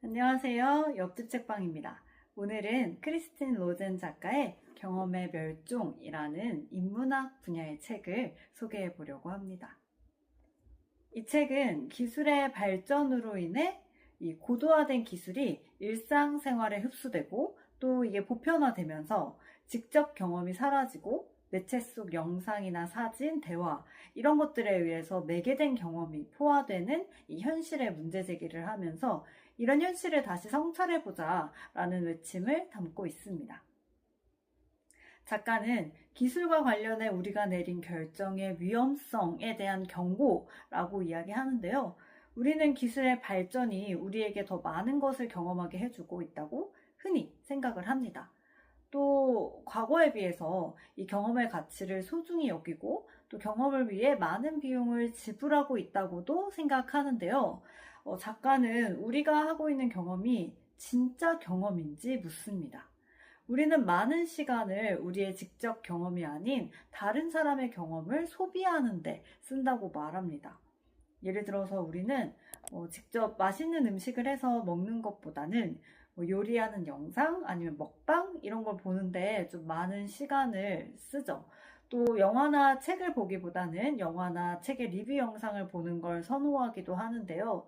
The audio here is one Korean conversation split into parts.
안녕하세요. 옆집 책방입니다. 오늘은 크리스틴 로젠 작가의 경험의 멸종이라는 인문학 분야의 책을 소개해 보려고 합니다. 이 책은 기술의 발전으로 인해 이 고도화된 기술이 일상생활에 흡수되고 또 이게 보편화되면서 직접 경험이 사라지고 매체 속 영상이나 사진, 대화 이런 것들에 의해서 매개된 경험이 포화되는 이 현실의 문제 제기를 하면서 이런 현실을 다시 성찰해보자 라는 외침을 담고 있습니다. 작가는 기술과 관련해 우리가 내린 결정의 위험성에 대한 경고라고 이야기하는데요. 우리는 기술의 발전이 우리에게 더 많은 것을 경험하게 해주고 있다고 흔히 생각을 합니다. 또 과거에 비해서 이 경험의 가치를 소중히 여기고 또 경험을 위해 많은 비용을 지불하고 있다고도 생각하는데요. 작가는 우리가 하고 있는 경험이 진짜 경험인지 묻습니다. 우리는 많은 시간을 우리의 직접 경험이 아닌 다른 사람의 경험을 소비하는 데 쓴다고 말합니다. 예를 들어서 우리는 직접 맛있는 음식을 해서 먹는 것보다는 요리하는 영상 아니면 먹방 이런 걸 보는데 좀 많은 시간을 쓰죠. 또 영화나 책을 보기보다는 영화나 책의 리뷰 영상을 보는 걸 선호하기도 하는데요.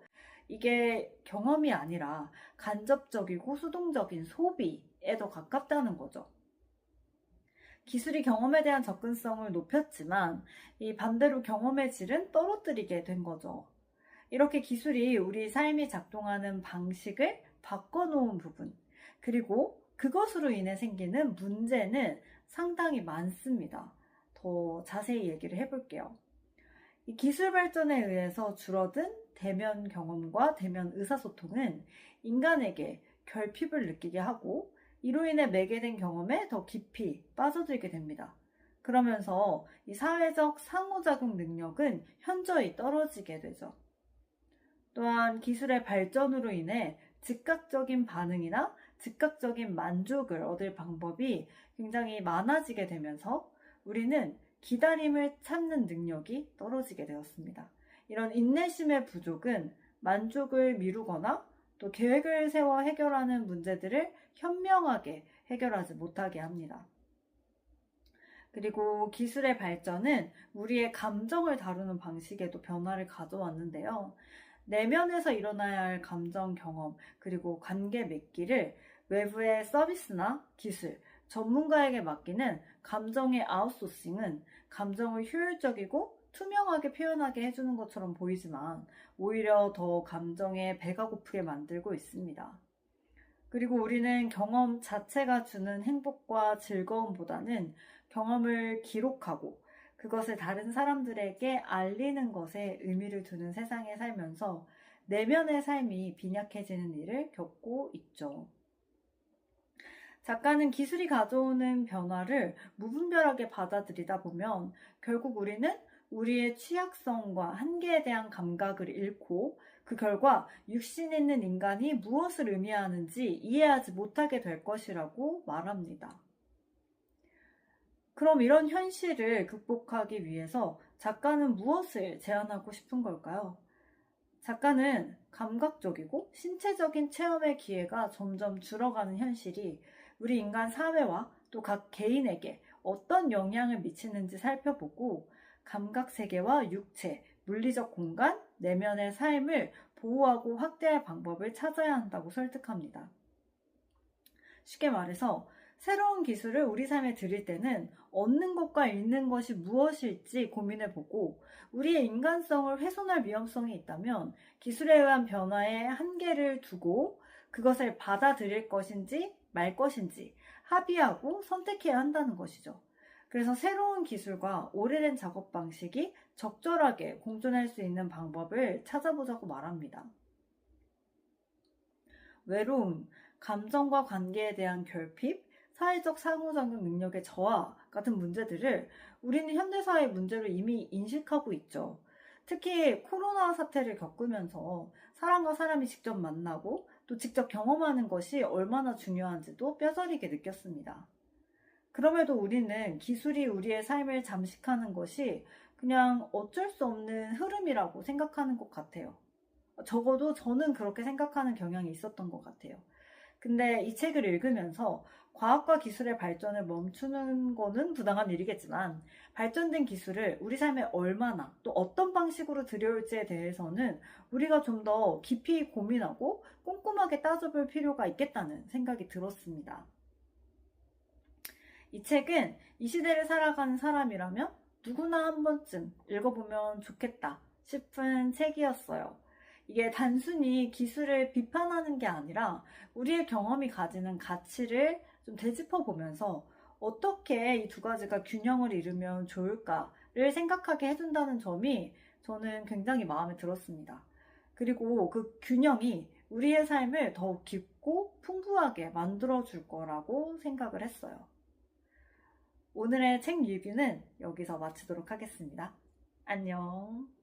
이게 경험이 아니라 간접적이고 수동적인 소비에 더 가깝다는 거죠. 기술이 경험에 대한 접근성을 높였지만 이 반대로 경험의 질은 떨어뜨리게 된 거죠. 이렇게 기술이 우리 삶이 작동하는 방식을 바꿔놓은 부분, 그리고 그것으로 인해 생기는 문제는 상당히 많습니다. 더 자세히 얘기를 해볼게요. 이 기술 발전에 의해서 줄어든 대면 경험과 대면 의사소통은 인간에게 결핍을 느끼게 하고 이로 인해 매개된 경험에 더 깊이 빠져들게 됩니다. 그러면서 이 사회적 상호작용 능력은 현저히 떨어지게 되죠. 또한 기술의 발전으로 인해 즉각적인 반응이나 즉각적인 만족을 얻을 방법이 굉장히 많아지게 되면서 우리는 기다림을 참는 능력이 떨어지게 되었습니다. 이런 인내심의 부족은 만족을 미루거나 또 계획을 세워 해결하는 문제들을 현명하게 해결하지 못하게 합니다. 그리고 기술의 발전은 우리의 감정을 다루는 방식에도 변화를 가져왔는데요. 내면에서 일어나야 할 감정 경험, 그리고 관계 맺기를 외부의 서비스나 기술, 전문가에게 맡기는 감정의 아웃소싱은 감정을 효율적이고 투명하게 표현하게 해주는 것처럼 보이지만 오히려 더 감정에 배가 고프게 만들고 있습니다. 그리고 우리는 경험 자체가 주는 행복과 즐거움보다는 경험을 기록하고 그것을 다른 사람들에게 알리는 것에 의미를 두는 세상에 살면서 내면의 삶이 빈약해지는 일을 겪고 있죠. 작가는 기술이 가져오는 변화를 무분별하게 받아들이다 보면 결국 우리는 우리의 취약성과 한계에 대한 감각을 잃고 그 결과 육신 있는 인간이 무엇을 의미하는지 이해하지 못하게 될 것이라고 말합니다. 그럼 이런 현실을 극복하기 위해서 작가는 무엇을 제안하고 싶은 걸까요? 작가는 감각적이고 신체적인 체험의 기회가 점점 줄어가는 현실이 우리 인간 사회와 또 각 개인에게 어떤 영향을 미치는지 살펴보고 감각 세계와 육체, 물리적 공간, 내면의 삶을 보호하고 확대할 방법을 찾아야 한다고 설득합니다. 쉽게 말해서 새로운 기술을 우리 삶에 들일 때는 얻는 것과 잃는 것이 무엇일지 고민해보고 우리의 인간성을 훼손할 위험성이 있다면 기술에 의한 변화에 한계를 두고 그것을 받아들일 것인지 말 것인지 합의하고 선택해야 한다는 것이죠. 그래서 새로운 기술과 오래된 작업 방식이 적절하게 공존할 수 있는 방법을 찾아보자고 말합니다. 외로움, 감정과 관계에 대한 결핍, 사회적 상호작용 능력의 저하 같은 문제들을 우리는 현대사회의 문제로 이미 인식하고 있죠. 특히 코로나 사태를 겪으면서 사람과 사람이 직접 만나고 또 직접 경험하는 것이 얼마나 중요한지도 뼈저리게 느꼈습니다. 그럼에도 우리는 기술이 우리의 삶을 잠식하는 것이 그냥 어쩔 수 없는 흐름이라고 생각하는 것 같아요. 적어도 저는 그렇게 생각하는 경향이 있었던 것 같아요. 근데 이 책을 읽으면서 과학과 기술의 발전을 멈추는 거는 부당한 일이겠지만 발전된 기술을 우리 삶에 얼마나 또 어떤 방식으로 들여올지에 대해서는 우리가 좀 더 깊이 고민하고 꼼꼼하게 따져볼 필요가 있겠다는 생각이 들었습니다. 이 책은 이 시대를 살아가는 사람이라면 누구나 한 번쯤 읽어보면 좋겠다 싶은 책이었어요. 이게 단순히 기술을 비판하는 게 아니라 우리의 경험이 가지는 가치를 좀 되짚어 보면서 어떻게 이 두 가지가 균형을 이루면 좋을까를 생각하게 해준다는 점이 저는 굉장히 마음에 들었습니다. 그리고 그 균형이 우리의 삶을 더욱 깊고 풍부하게 만들어줄 거라고 생각을 했어요. 오늘의 책 리뷰는 여기서 마치도록 하겠습니다. 안녕.